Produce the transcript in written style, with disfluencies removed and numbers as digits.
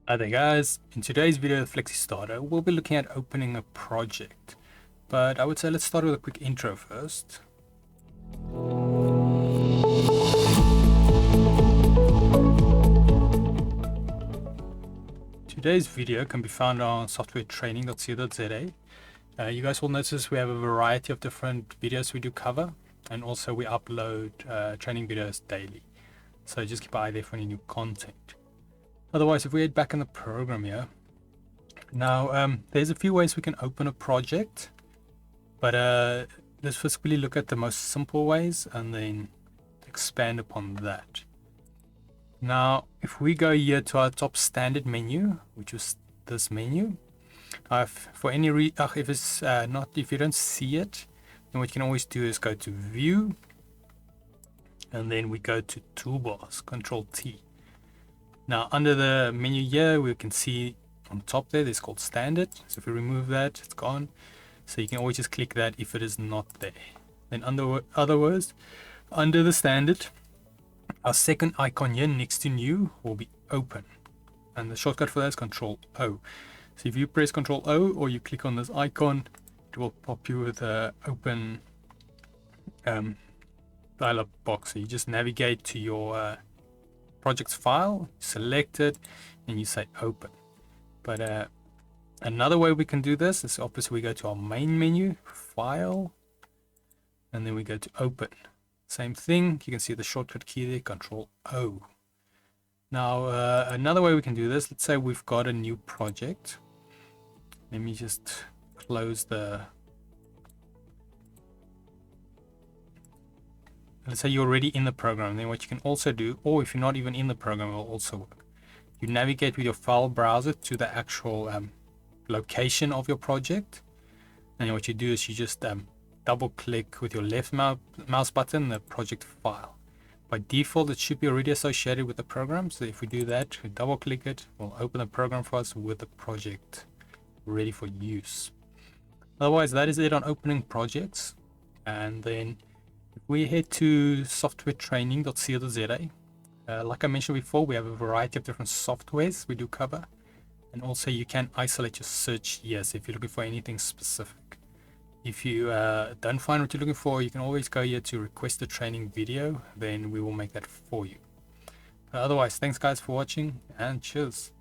Hi there guys, in today's video of FlexiStarter we'll be looking at opening a project, but I would say let's start with a quick intro first. Today's video can be found on softwaretraining.co.za. You guys will notice we have a variety of different videos we do cover, and also we upload training videos daily, so just keep an eye there for any new content. Otherwise, if we head back in the program here, now there's a few ways we can open a project, but let's first really look at the most simple ways and then expand upon that. Now, if we go here to our top standard menu, which is this menu, for any if you don't see it, then what you can always do is go to View, and then we go to Toolbars, Control T. Now, under the menu here, we can see on top there's called Standard. So if we remove that, it's gone. So you can always just click that if it is not there. Then under the Standard, our second icon here next to New will be Open. And the shortcut for that is Control O. So if you press Control O or you click on this icon, it will pop you with a Open dialog box. So you just navigate to your projects file, select it, and you say Open. But another way we can do this is obviously we go to our main menu, File, and then we go to Open. Same thing, you can see the shortcut key there, Control O. Now another way we can do this, let's say we've got a new project. Let me just close the... Let's say you're already in the program, then what you can also do, or if you're not even in the program, it will also work. You navigate with your file browser to the actual location of your project, and what you do is you just double click with your left mouse button the project file. By default it should be already associated with the program, so if we do that, we double click it, we'll open the program for us with the project ready for use. Otherwise, that is it on opening projects. And then if we head to softwaretraining.co.za, like I mentioned before, we have a variety of different softwares we do cover, and also you can isolate your search here, so if you're looking for anything specific. If you don't find what you're looking for, you can always go here to request a training video, then we will make that for you. But otherwise, thanks guys for watching, and cheers.